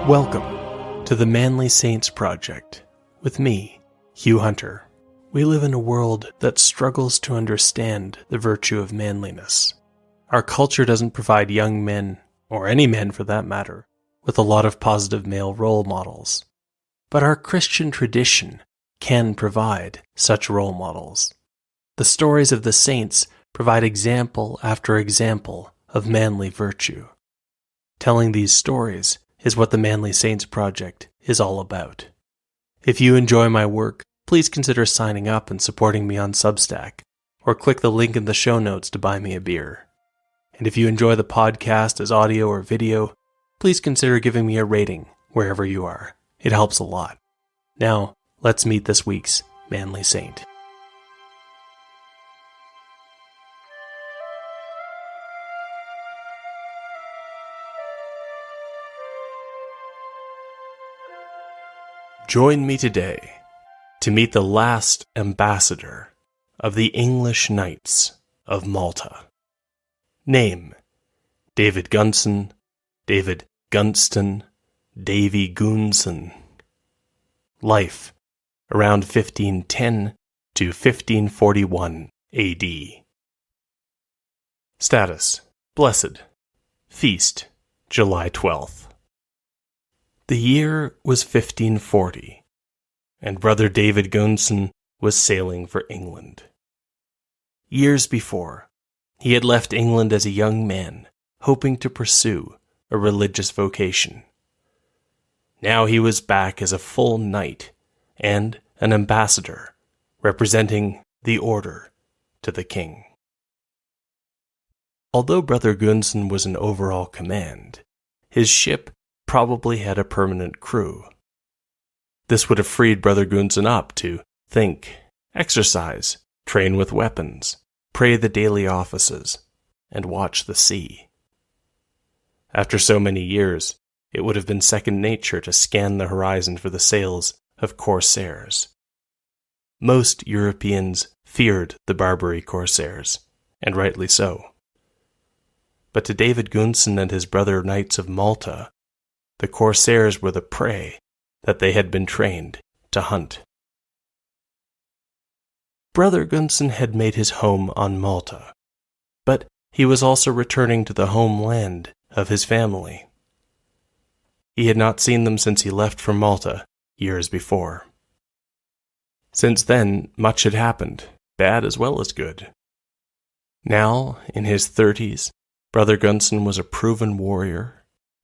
Welcome to the Manly Saints Project with me, Hugh Hunter. We live in a world that struggles to understand the virtue of manliness. Our culture doesn't provide young men, or any men for that matter, with a lot of positive male role models. But our Christian tradition can provide such role models. The stories of the saints provide example after example of manly virtue. Telling these stories is what the Manly Saints Project is all about. If you enjoy my work, please consider signing up and supporting me on Substack, or click the link in the show notes to buy me a beer. And if you enjoy the podcast as audio or video, please consider giving me a rating wherever you are. It helps a lot. Now, let's meet this week's Manly Saint. Join me today to meet the last ambassador of the English Knights of Malta. Name: David Gonson, David Gonson, Davy Gonson. Life: around 1510 to 1541 AD. Status: Blessed. Feast: July 12th. The year was 1540, and Brother David Gonson was sailing for England. Years before, he had left England as a young man, hoping to pursue a religious vocation. Now he was back as a full knight and an ambassador, representing the order to the king. Although Brother Gonson was in overall command, his ship probably had a permanent crew. This would have freed Brother Gonson up to think, exercise, train with weapons, pray the daily offices, and watch the sea. After so many years, it would have been second nature to scan the horizon for the sails of corsairs. Most Europeans feared the Barbary corsairs, and rightly so. But to David Gonson and his brother Knights of Malta, the corsairs were the prey that they had been trained to hunt. Brother Gonson had made his home on Malta, but he was also returning to the homeland of his family. He had not seen them since he left for Malta years before. Since then, much had happened, bad as well as good. Now, in his 30s, Brother Gonson was a proven warrior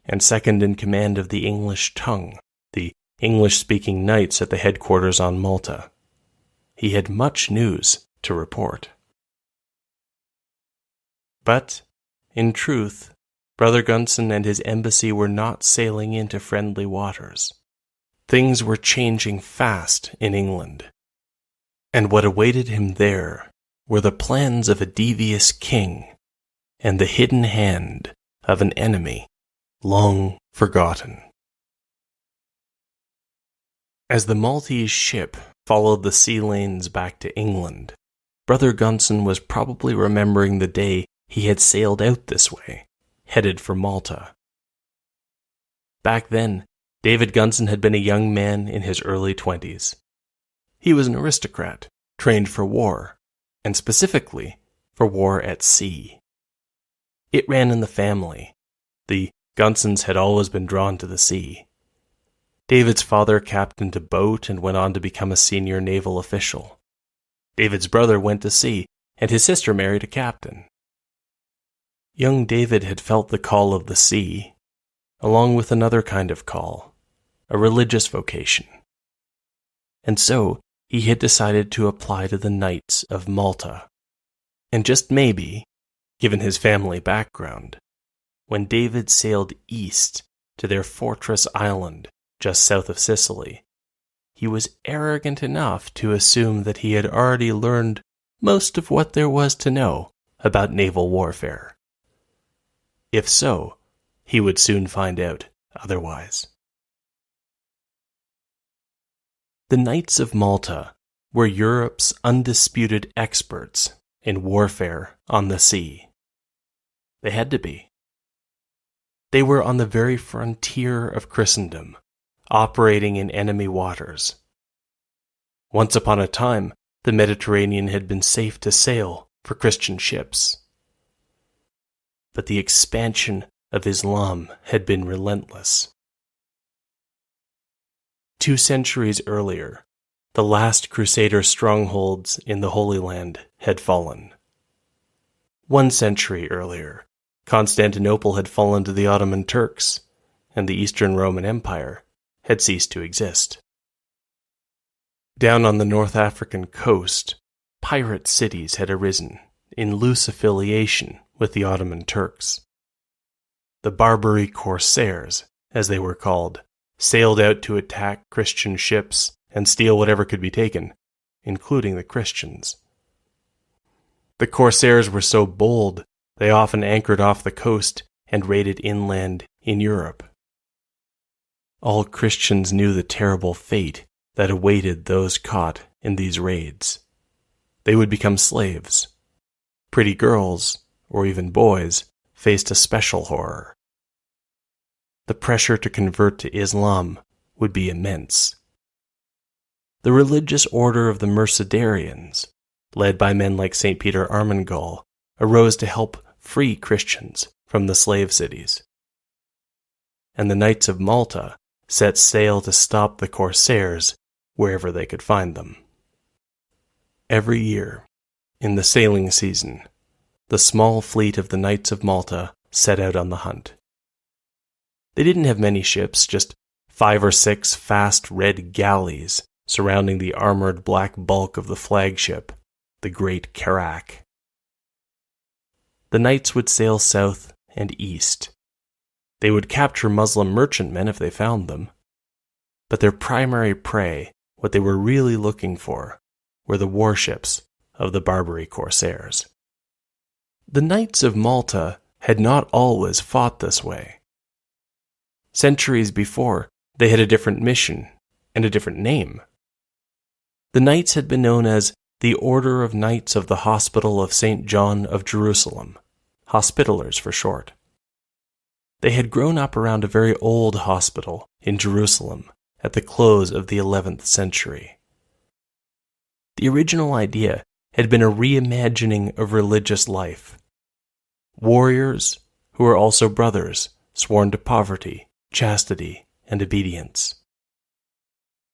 and second in command of the English tongue, the English-speaking knights at the headquarters on Malta. He had much news to report. But, in truth, Brother Gonson and his embassy were not sailing into friendly waters. Things were changing fast in England, and what awaited him there were the plans of a devious king and the hidden hand of an enemy long forgotten. As the Maltese ship followed the sea lanes back to England, Brother Gonson was probably remembering the day he had sailed out this way, headed for Malta. Back then, David Gonson had been a young man in his early 20s. He was an aristocrat, trained for war, and specifically for war at sea. It ran in the family. The Gonsons had always been drawn to the sea. David's father captained a boat and went on to become a senior naval official. David's brother went to sea, and his sister married a captain. Young David had felt the call of the sea, along with another kind of call, a religious vocation. And so he had decided to apply to the Knights of Malta. And just maybe, given his family background, when David sailed east to their fortress island just south of Sicily, he was arrogant enough to assume that he had already learned most of what there was to know about naval warfare. If so, he would soon find out otherwise. The Knights of Malta were Europe's undisputed experts in warfare on the sea. They had to be. They were on the very frontier of Christendom, operating in enemy waters. Once upon a time, the Mediterranean had been safe to sail for Christian ships. But the expansion of Islam had been relentless. 2 centuries earlier, the last Crusader strongholds in the Holy Land had fallen. 1 century earlier, Constantinople had fallen to the Ottoman Turks, and the Eastern Roman Empire had ceased to exist. Down on the North African coast, pirate cities had arisen in loose affiliation with the Ottoman Turks. The Barbary Corsairs, as they were called, sailed out to attack Christian ships and steal whatever could be taken, including the Christians. The Corsairs were so bold, they often anchored off the coast and raided inland in Europe. All Christians knew the terrible fate that awaited those caught in these raids. They would become slaves. Pretty girls, or even boys, faced a special horror. The pressure to convert to Islam would be immense. The religious order of the Mercedarians, led by men like St. Peter Armengol, arose to help free Christians from the slave cities. And the Knights of Malta set sail to stop the Corsairs wherever they could find them. Every year, in the sailing season, the small fleet of the Knights of Malta set out on the hunt. They didn't have many ships, just 5 or 6 fast red galleys surrounding the armored black bulk of the flagship, the Great Carac. The knights would sail south and east. They would capture Muslim merchantmen if they found them. But their primary prey, what they were really looking for, were the warships of the Barbary Corsairs. The Knights of Malta had not always fought this way. Centuries before, they had a different mission and a different name. The Knights had been known as the Order of Knights of the Hospital of St. John of Jerusalem, Hospitallers for short. They had grown up around a very old hospital in Jerusalem at the close of the 11th century. The original idea had been a reimagining of religious life. Warriors, who were also brothers, sworn to poverty, chastity, and obedience.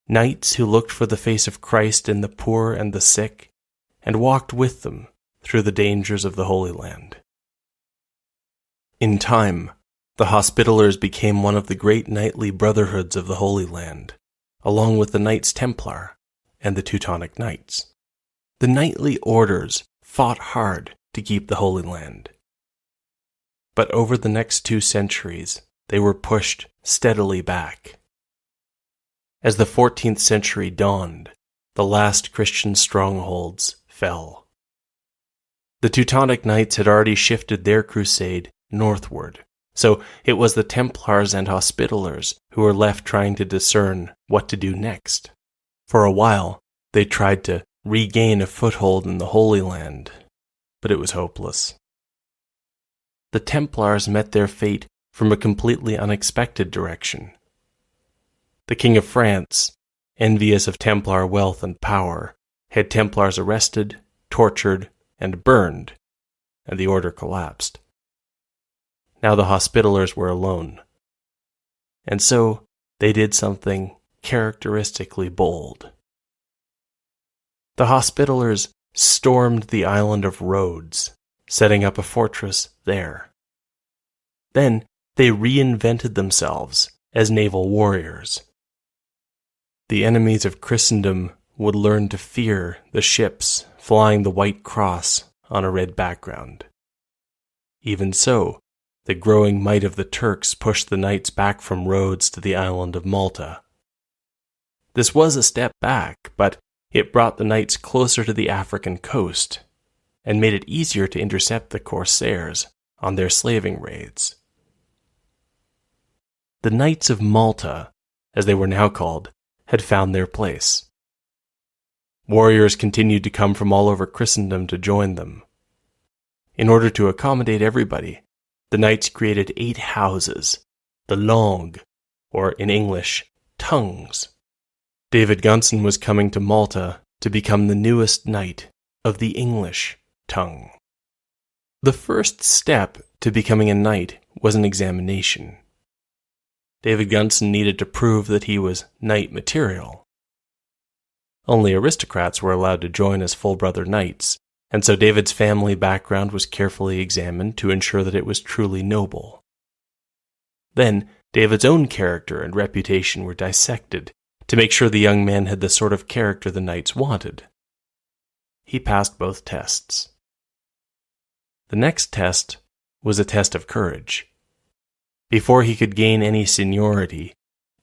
Knights who looked for the face of Christ in the poor and the sick, and walked with them through the dangers of the Holy Land. In time, the Hospitallers became one of the great knightly brotherhoods of the Holy Land, along with the Knights Templar and the Teutonic Knights. The knightly orders fought hard to keep the Holy Land. But over the next 2 centuries, they were pushed steadily back. As the 14th century dawned, the last Christian strongholds fell. The Teutonic Knights had already shifted their crusade northward, so it was the Templars and Hospitallers who were left trying to discern what to do next. For a while, they tried to regain a foothold in the Holy Land, but it was hopeless. The Templars met their fate from a completely unexpected direction. The King of France, envious of Templar wealth and power, had Templars arrested, tortured, and burned, and the order collapsed. Now the Hospitallers were alone. And so they did something characteristically bold. The Hospitallers stormed the island of Rhodes, setting up a fortress there. Then they reinvented themselves as naval warriors. The enemies of Christendom would learn to fear the ships flying the White Cross on a red background. Even so, the growing might of the Turks pushed the knights back from Rhodes to the island of Malta. This was a step back, but it brought the knights closer to the African coast and made it easier to intercept the Corsairs on their slaving raids. The Knights of Malta, as they were now called, had found their place. Warriors continued to come from all over Christendom to join them. In order to accommodate everybody, the knights created 8 houses, the Langue, or in English, tongues. David Gonson was coming to Malta to become the newest knight of the English tongue. The first step to becoming a knight was an examination. David Gonson needed to prove that he was knight material. Only aristocrats were allowed to join as full-brother knights, and so David's family background was carefully examined to ensure that it was truly noble. Then, David's own character and reputation were dissected to make sure the young man had the sort of character the knights wanted. He passed both tests. The next test was a test of courage. Before he could gain any seniority,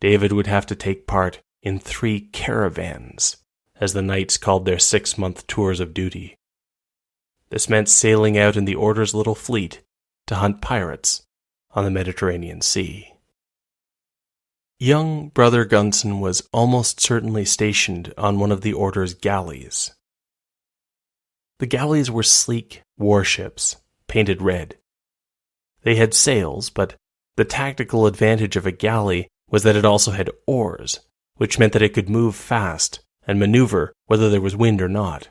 David would have to take part in 3 caravans, as the knights called their 6-month tours of duty. This meant sailing out in the Order's little fleet to hunt pirates on the Mediterranean Sea. Young Brother Gonson was almost certainly stationed on one of the Order's galleys. The galleys were sleek warships, painted red. They had sails, but the tactical advantage of a galley was that it also had oars, which meant that it could move fast and maneuver whether there was wind or not.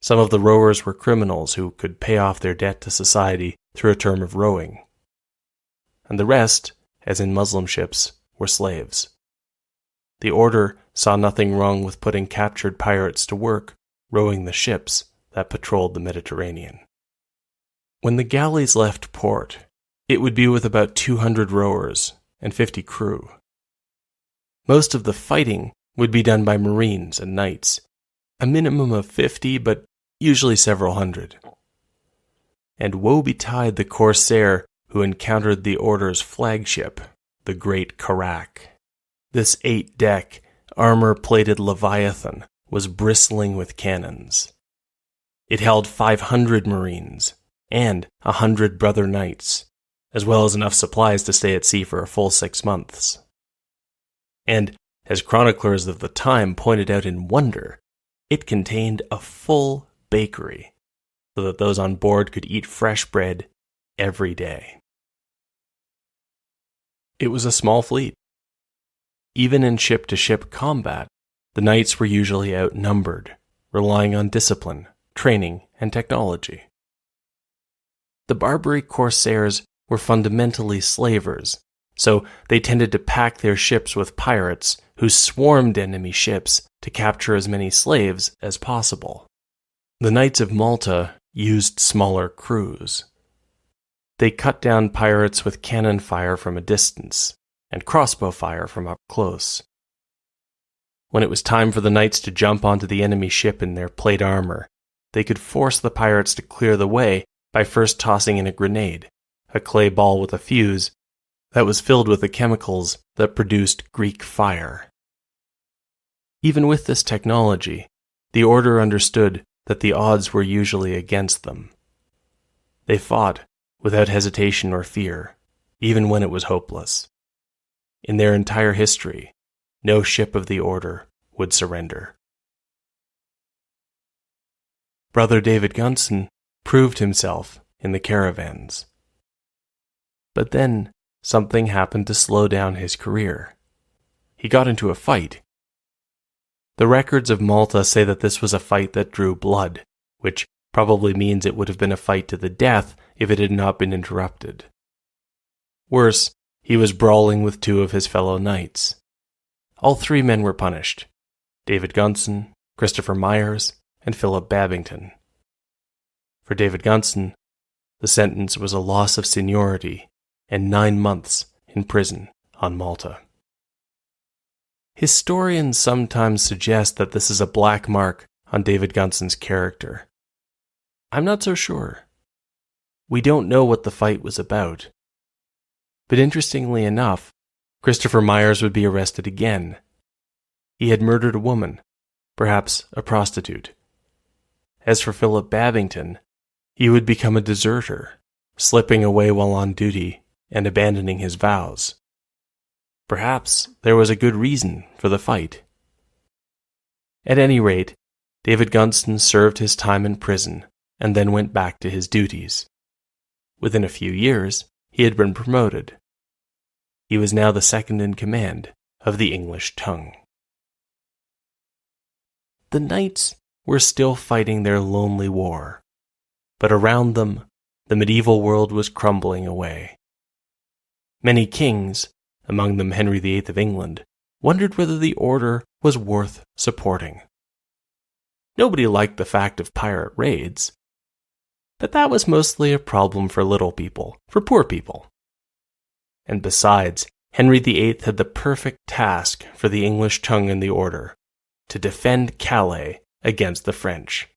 Some of the rowers were criminals who could pay off their debt to society through a term of rowing. And the rest, as in Muslim ships, were slaves. The Order saw nothing wrong with putting captured pirates to work rowing the ships that patrolled the Mediterranean. When the galleys left port, it would be with about 200 rowers and 50 crew. Most of the fighting would be done by Marines and knights, a minimum of 50, but usually several hundred. And woe betide the corsair who encountered the Order's flagship, the Great Carrack. This 8-deck, armor-plated leviathan was bristling with cannons. It held 500 Marines and 100 brother knights, as well as enough supplies to stay at sea for a full 6 months. And, as chroniclers of the time pointed out in wonder, it contained a full bakery, so that those on board could eat fresh bread every day. It was a small fleet. Even in ship-to-ship combat, the knights were usually outnumbered, relying on discipline, training, and technology. The Barbary corsairs were fundamentally slavers, so they tended to pack their ships with pirates who swarmed enemy ships to capture as many slaves as possible. The Knights of Malta used smaller crews. They cut down pirates with cannon fire from a distance and crossbow fire from up close. When it was time for the knights to jump onto the enemy ship in their plate armor, they could force the pirates to clear the way by first tossing in a grenade, a clay ball with a fuse that was filled with the chemicals that produced Greek fire. Even with this technology, the Order understood that the odds were usually against them. They fought without hesitation or fear, even when it was hopeless. In their entire history, no ship of the Order would surrender. Brother David Gonson proved himself in the caravans. But then something happened to slow down his career. He got into a fight. The records of Malta say that this was a fight that drew blood, which probably means it would have been a fight to the death if it had not been interrupted. Worse, he was brawling with 2 of his fellow knights. All 3 men were punished: David Gonson, Christopher Myers, and Philip Babington. For David Gonson, the sentence was a loss of seniority and 9 months in prison on Malta. Historians sometimes suggest that this is a black mark on David Gonson's character. I'm not so sure. We don't know what the fight was about. But interestingly enough, Christopher Myers would be arrested again. He had murdered a woman, perhaps a prostitute. As for Philip Babington, he would become a deserter, slipping away while on duty and abandoning his vows. Perhaps there was a good reason for the fight. At any rate, David Gonson served his time in prison and then went back to his duties. Within a few years, he had been promoted. He was now the second in command of the English tongue. The knights were still fighting their lonely war, but around them, the medieval world was crumbling away. Many kings, among them Henry VIII of England, wondered whether the order was worth supporting. Nobody liked the fact of pirate raids, but that was mostly a problem for little people, for poor people. And besides, Henry VIII had the perfect task for the English tongue and the order, to defend Calais against the French.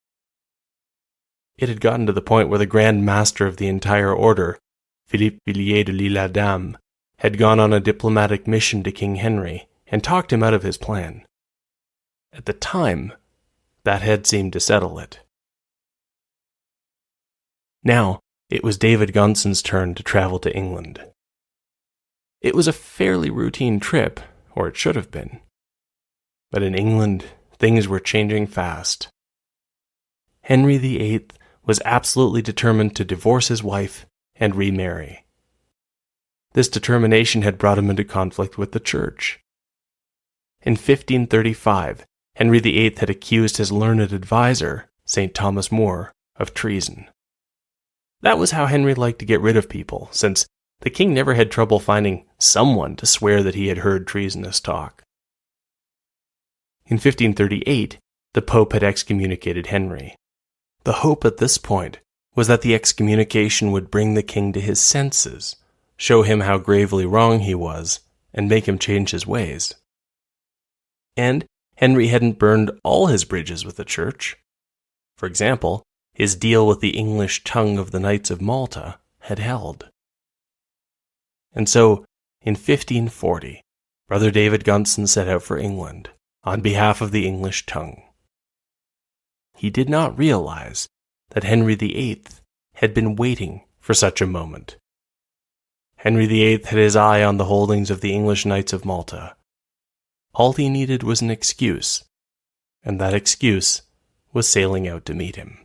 It had gotten to the point where the Grand Master of the entire order, Philippe Villiers de l'Isle-Adam, had gone on a diplomatic mission to King Henry and talked him out of his plan. At the time, that had seemed to settle it. Now, it was David Gonson's turn to travel to England. It was a fairly routine trip, or it should have been. But in England, things were changing fast. Henry VIII was absolutely determined to divorce his wife and remarry. This determination had brought him into conflict with the Church. In 1535, Henry VIII had accused his learned advisor, St. Thomas More, of treason. That was how Henry liked to get rid of people, since the king never had trouble finding someone to swear that he had heard treasonous talk. In 1538, the Pope had excommunicated Henry. The hope at this point was that the excommunication would bring the king to his senses, show him how gravely wrong he was, and make him change his ways. And Henry hadn't burned all his bridges with the Church. For example, his deal with the English tongue of the Knights of Malta had held. And so, in 1540, Brother David Gonson set out for England on behalf of the English tongue. He did not realize that Henry VIII had been waiting for such a moment. Henry VIII had his eye on the holdings of the English Knights of Malta. All he needed was an excuse, and that excuse was sailing out to meet him.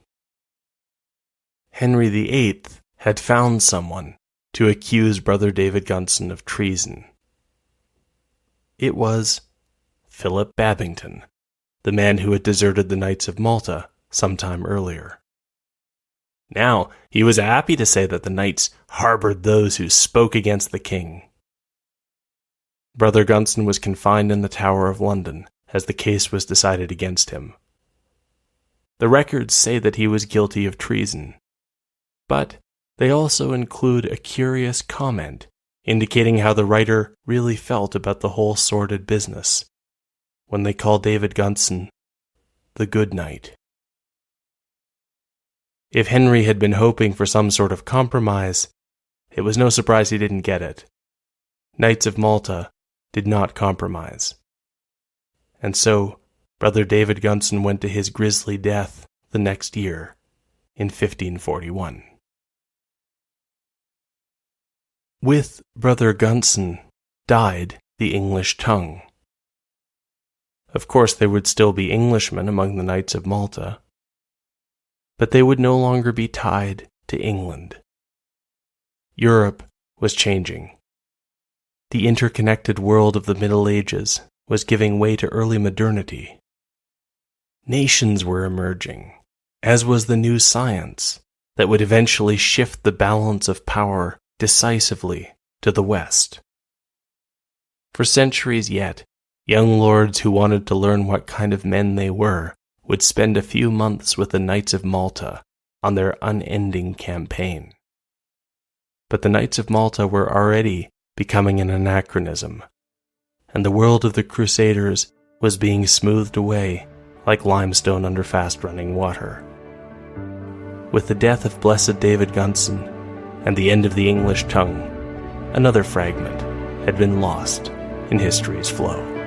Henry VIII had found someone to accuse Brother David Gonson of treason. It was Philip Babington, the man who had deserted the Knights of Malta some time earlier. Now, he was happy to say that the knights harbored those who spoke against the king. Brother Gonson was confined in the Tower of London as the case was decided against him. The records say that he was guilty of treason, but they also include a curious comment indicating how the writer really felt about the whole sordid business when they called David Gonson the Good Knight. If Henry had been hoping for some sort of compromise, it was no surprise he didn't get it. Knights of Malta did not compromise. And so, Brother David Gonson went to his grisly death the next year, in 1541. With Brother Gonson died the English tongue. Of course, there would still be Englishmen among the Knights of Malta, but they would no longer be tied to England. Europe was changing. The interconnected world of the Middle Ages was giving way to early modernity. Nations were emerging, as was the new science that would eventually shift the balance of power decisively to the West. For centuries yet, young lords who wanted to learn what kind of men they were would spend a few months with the Knights of Malta on their unending campaign. But the Knights of Malta were already becoming an anachronism, and the world of the Crusaders was being smoothed away like limestone under fast-running water. With the death of Blessed David Gonson and the end of the English tongue, another fragment had been lost in history's flow.